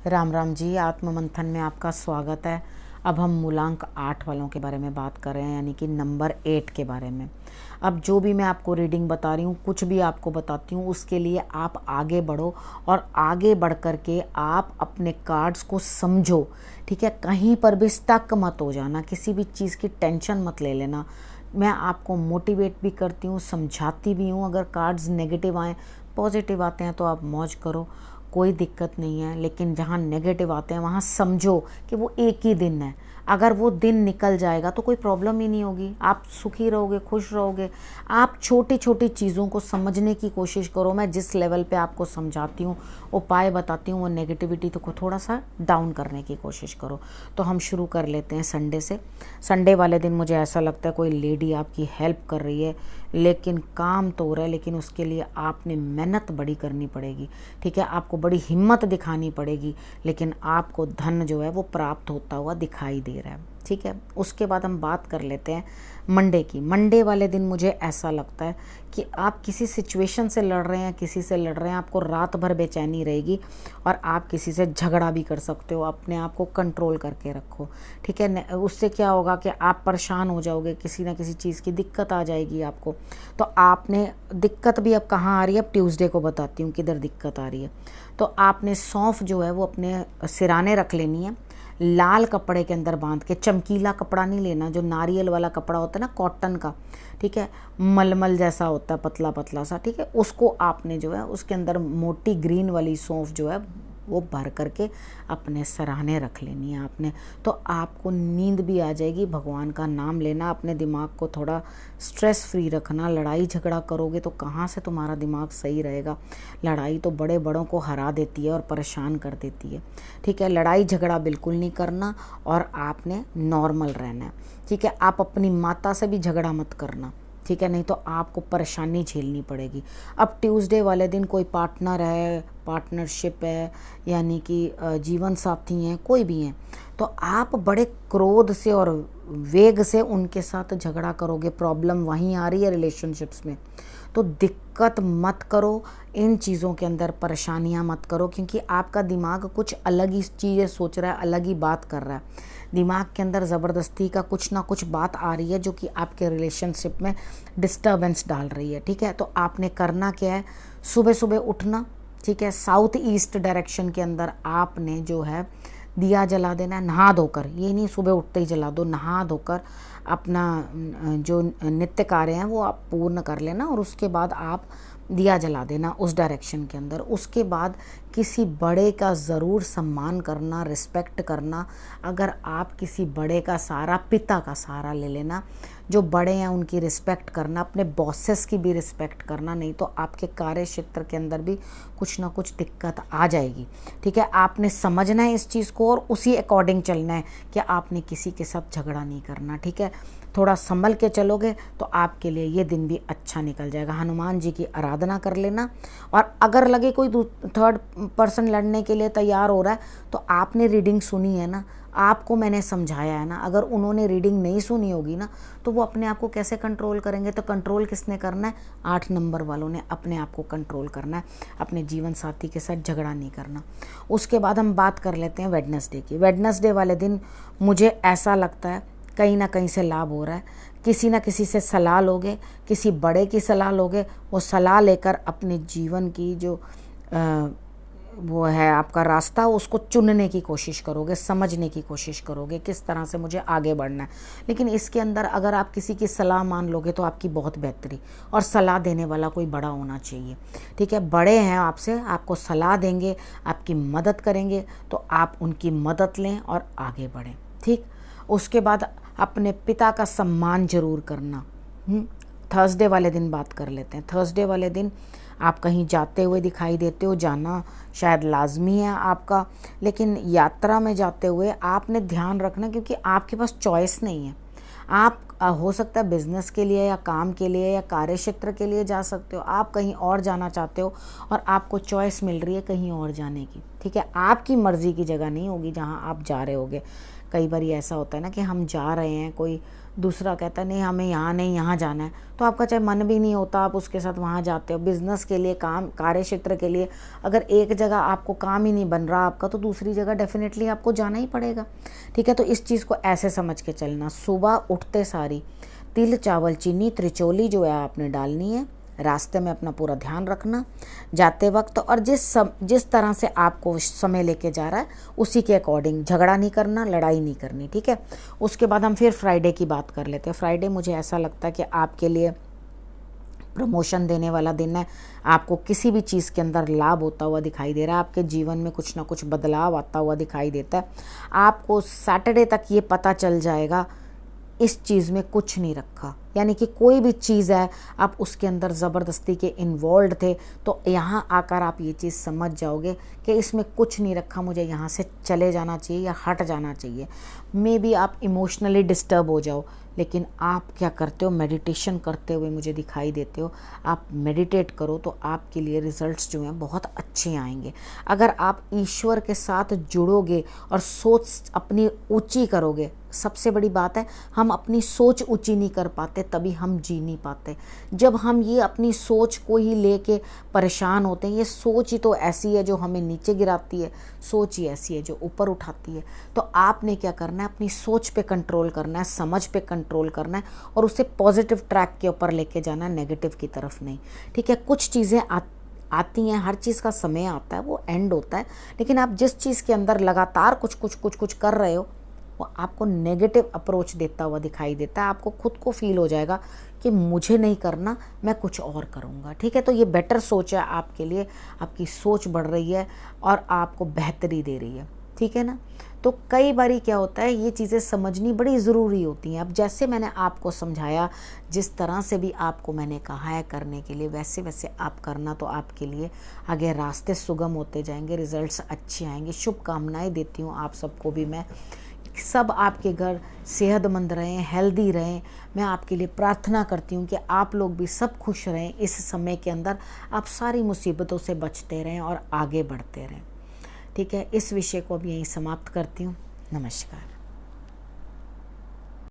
राम राम जी। आत्म मंथन में आपका स्वागत है। अब हम मूलांक 8 वालों के बारे में बात कर रहे हैं, यानी कि नंबर 8 के बारे में। अब जो भी मैं आपको रीडिंग बता रही हूँ, कुछ भी आपको बताती हूँ, उसके लिए आप आगे बढ़ो और आगे बढ़ कर के आप अपने कार्ड्स को समझो। ठीक है, कहीं पर भी स्टक मत हो जाना, किसी भी चीज़ की टेंशन मत ले लेना। मैं आपको मोटिवेट भी करती हूँ, समझाती भी हूँ। अगर कार्ड्स नेगेटिव आए, पॉजिटिव आते हैं तो आप मौज करो, कोई दिक्कत नहीं है। लेकिन जहाँ नेगेटिव आते हैं वहाँ समझो कि वो एक ही दिन है। अगर वो दिन निकल जाएगा तो कोई प्रॉब्लम ही नहीं होगी, आप सुखी रहोगे, खुश रहोगे। आप छोटी छोटी चीज़ों को समझने की कोशिश करो। मैं जिस लेवल पे आपको समझाती हूँ, उपाय बताती हूँ, वो नेगेटिविटी को थोड़ा सा डाउन करने की कोशिश करो। तो हम शुरू कर लेते हैं संडे से। संडे वाले दिन मुझे ऐसा लगता है कोई लेडी आपकी हेल्प कर रही है, लेकिन काम तो हो रहा है, लेकिन उसके लिए आपने मेहनत बड़ी करनी पड़ेगी। ठीक है, आपको बड़ी हिम्मत दिखानी पड़ेगी, लेकिन आपको धन जो है वो प्राप्त होता हुआ दिखाई दे रहा है। ठीक है, उसके बाद हम बात कर लेते हैं मंडे की। मंडे वाले दिन मुझे ऐसा लगता है कि आप किसी सिचुएशन से लड़ रहे हैं, किसी से लड़ रहे हैं, आपको रात भर बेचैनी रहेगी और आप किसी से झगड़ा भी कर सकते हो। अपने आप को कंट्रोल करके रखो। ठीक है, उससे क्या होगा कि आप परेशान हो जाओगे, किसी ना किसी चीज़ की दिक्कत आ जाएगी आपको। तो आपने दिक्कत भी अब कहाँ आ रही है, अब ट्यूसडे को बताती हूँ किधर दिक्कत आ रही है। तो आपने सौंफ जो है वो अपने सिराने रख लेनी है, लाल कपड़े के अंदर बांध के। चमकीला कपड़ा नहीं लेना, जो नारियल वाला कपड़ा होता है ना, कॉटन का। ठीक है, मलमल जैसा होता है, पतला पतला सा। ठीक है, उसको आपने जो है उसके अंदर मोटी ग्रीन वाली सौंफ जो है वो भर करके अपने सराहने रख लेनी है आपने। तो आपको नींद भी आ जाएगी। भगवान का नाम लेना, अपने दिमाग को थोड़ा स्ट्रेस फ्री रखना। लड़ाई झगड़ा करोगे तो कहाँ से तुम्हारा दिमाग सही रहेगा। लड़ाई तो बड़े बड़ों को हरा देती है और परेशान कर देती है। ठीक है, लड़ाई झगड़ा बिल्कुल नहीं करना और आपने नॉर्मल रहना है। ठीक है, आप अपनी माता से भी झगड़ा मत करना। ठीक है, नहीं तो आपको परेशानी झेलनी पड़ेगी। अब ट्यूसडे वाले दिन कोई पार्टनर है, पार्टनरशिप है, यानी कि जीवन साथी हैं, कोई भी हैं, तो आप बड़े क्रोध से और वेग से उनके साथ झगड़ा करोगे। प्रॉब्लम वहीं आ रही है रिलेशनशिप्स में। तो दिक्कत मत करो, इन चीज़ों के अंदर परेशानियां मत करो, क्योंकि आपका दिमाग कुछ अलग ही चीज़ें सोच रहा है, अलग ही बात कर रहा है। दिमाग के अंदर ज़बरदस्ती का कुछ ना कुछ बात आ रही है जो कि आपके रिलेशनशिप में डिस्टर्बेंस डाल रही है। ठीक है, तो आपने करना क्या है, सुबह सुबह उठना। ठीक है, साउथ ईस्ट डायरेक्शन के अंदर आपने जो है दिया जला देना है, नहा धोकर। ये नहीं सुबह उठते ही जला दो, नहा धोकर अपना जो नित्य कार्य हैं वो आप पूर्ण कर लेना और उसके बाद आप दिया जला देना उस डायरेक्शन के अंदर। उसके बाद किसी बड़े का ज़रूर सम्मान करना, रिस्पेक्ट करना। अगर आप किसी बड़े का सहारा, पिता का सहारा ले लेना। जो बड़े हैं उनकी रिस्पेक्ट करना, अपने बॉसेस की भी रिस्पेक्ट करना, नहीं तो आपके कार्य क्षेत्र के अंदर भी कुछ ना कुछ दिक्कत आ जाएगी। ठीक है, आपने समझना है इस चीज़ को और उसी अकॉर्डिंग चलना है कि आपने किसी के साथ झगड़ा नहीं करना। ठीक है, थोड़ा संभल के चलोगे तो आपके लिए ये दिन भी अच्छा निकल जाएगा। हनुमान जी की आराधना कर लेना। और अगर लगे कोई थर्ड पर्सन लड़ने के लिए तैयार हो रहा है, तो आपने रीडिंग सुनी है ना, आपको मैंने समझाया है ना। अगर उन्होंने रीडिंग नहीं सुनी होगी ना, तो वो अपने आप को कैसे कंट्रोल करेंगे। तो कंट्रोल किसने करना है, 8 नंबर वालों ने अपने आप को कंट्रोल करना है। अपने जीवन साथी के साथ झगड़ा नहीं करना। उसके बाद हम बात कर लेते हैं वेडनेसडे की। वेडनेसडे वाले दिन मुझे ऐसा लगता है कहीं ना कहीं से लाभ हो रहा है। किसी ना किसी से सलाह लोगे, किसी बड़े की सलाह लोगे। वो सलाह लेकर अपने जीवन की जो वो है आपका रास्ता, उसको चुनने की कोशिश करोगे, समझने की कोशिश करोगे किस तरह से मुझे आगे बढ़ना है। लेकिन इसके अंदर अगर आप किसी की सलाह मान लोगे तो आपकी बहुत बेहतरी, और सलाह देने वाला कोई बड़ा होना चाहिए। ठीक है, बड़े हैं आपसे, आपको सलाह देंगे, आपकी मदद करेंगे, तो आप उनकी मदद लें और आगे बढ़ें। ठीक, उसके बाद अपने पिता का सम्मान जरूर करना। थर्सडे वाले दिन बात कर लेते हैं। थर्सडे वाले दिन आप कहीं जाते हुए दिखाई देते हो, जाना शायद लाजमी है आपका, लेकिन यात्रा में जाते हुए आपने ध्यान रखना, क्योंकि आपके पास चॉइस नहीं है। आप हो सकता है बिजनेस के लिए या काम के लिए या कार्य क्षेत्र के लिए जा सकते हो, आप कहीं और जाना चाहते हो और आपको चॉइस मिल रही है कहीं और जाने की। ठीक है, आपकी मर्जी की जगह नहीं होगी जहाँ आप जा रहे होगे। कई बार ऐसा होता है ना कि हम जा रहे हैं कोई दूसरा कहता है नहीं हमें यहाँ नहीं यहाँ जाना है, तो आपका चाहे मन भी नहीं होता आप उसके साथ वहाँ जाते हो। बिजनेस के लिए, काम कार्य क्षेत्र के लिए अगर एक जगह आपको काम ही नहीं बन रहा आपका, तो दूसरी जगह डेफिनेटली आपको जाना ही पड़ेगा। ठीक है, तो इस चीज़ को ऐसे समझ के चलना। सुबह उठते सारी तिल चावल चीनी त्रिचोली जो है आपने डालनी है। रास्ते में अपना पूरा ध्यान रखना जाते वक्त, और जिस तरह से आपको समय लेके जा रहा है उसी के अकॉर्डिंग, झगड़ा नहीं करना, लड़ाई नहीं करनी। ठीक है, उसके बाद हम फिर फ्राइडे की बात कर लेते हैं। फ्राइडे मुझे ऐसा लगता है कि आपके लिए प्रमोशन देने वाला दिन है। आपको किसी भी चीज़ के अंदर लाभ होता हुआ दिखाई दे रहा है, आपके जीवन में कुछ ना कुछ बदलाव आता हुआ दिखाई देता है। आपको सैटरडे तक ये पता चल जाएगा इस चीज़ में कुछ नहीं रखा, यानी कि कोई भी चीज़ है आप उसके अंदर ज़बरदस्ती के इन्वॉल्व थे, तो यहाँ आकर आप ये चीज़ समझ जाओगे कि इसमें कुछ नहीं रखा, मुझे यहाँ से चले जाना चाहिए या हट जाना चाहिए। मे बी आप इमोशनली डिस्टर्ब हो जाओ, लेकिन आप क्या करते हो, मेडिटेशन करते हुए मुझे दिखाई देते हो। आप मेडिटेट करो तो आपके लिए रिजल्ट्स जो हैं बहुत अच्छे आएंगे। अगर आप ईश्वर के साथ जुड़ोगे और सोच अपनी ऊंची करोगे, सबसे बड़ी बात है हम अपनी सोच ऊंची नहीं कर पाते तभी हम जी नहीं पाते। जब हम ये अपनी सोच को ही लेके परेशान होते हैं, ये सोच ही तो ऐसी है जो हमें नीचे गिराती है, सोच ही ऐसी है जो ऊपर उठाती है। तो आपने क्या करना है, अपनी सोच पे कंट्रोल करना है, समझ पे कंट्रोल करना है और उसे पॉजिटिव ट्रैक के ऊपर लेके जाना है, नेगेटिव की तरफ नहीं। ठीक है, कुछ चीज़ें आती हैं, हर चीज़ का समय आता है, वो एंड होता है, लेकिन आप जिस चीज़ के अंदर लगातार कुछ कर रहे हो वो आपको नेगेटिव अप्रोच देता हुआ दिखाई देता है। आपको खुद को फील हो जाएगा कि मुझे नहीं करना, मैं कुछ और करूँगा। ठीक है, तो ये बेटर सोच है आपके लिए, आपकी सोच बढ़ रही है और आपको बेहतरी दे रही है। ठीक है ना, तो कई बारी क्या होता है, ये चीज़ें समझनी बड़ी ज़रूरी होती हैं। अब जैसे मैंने आपको समझाया, जिस तरह से भी आपको मैंने कहा है करने के लिए, वैसे वैसे आप करना, तो आपके लिए आगे रास्ते सुगम होते जाएंगे, रिजल्ट्स अच्छे आएंगे। शुभकामनाएं देती हूँ आप सबको भी मैं, सब आपके घर सेहतमंद रहें, हेल्दी रहें। मैं आपके लिए प्रार्थना करती हूँ कि आप लोग भी सब खुश रहें। इस समय के अंदर आप सारी मुसीबतों से बचते रहें और आगे बढ़ते रहें। ठीक है, इस विषय को अब यहीं समाप्त करती हूँ। नमस्कार।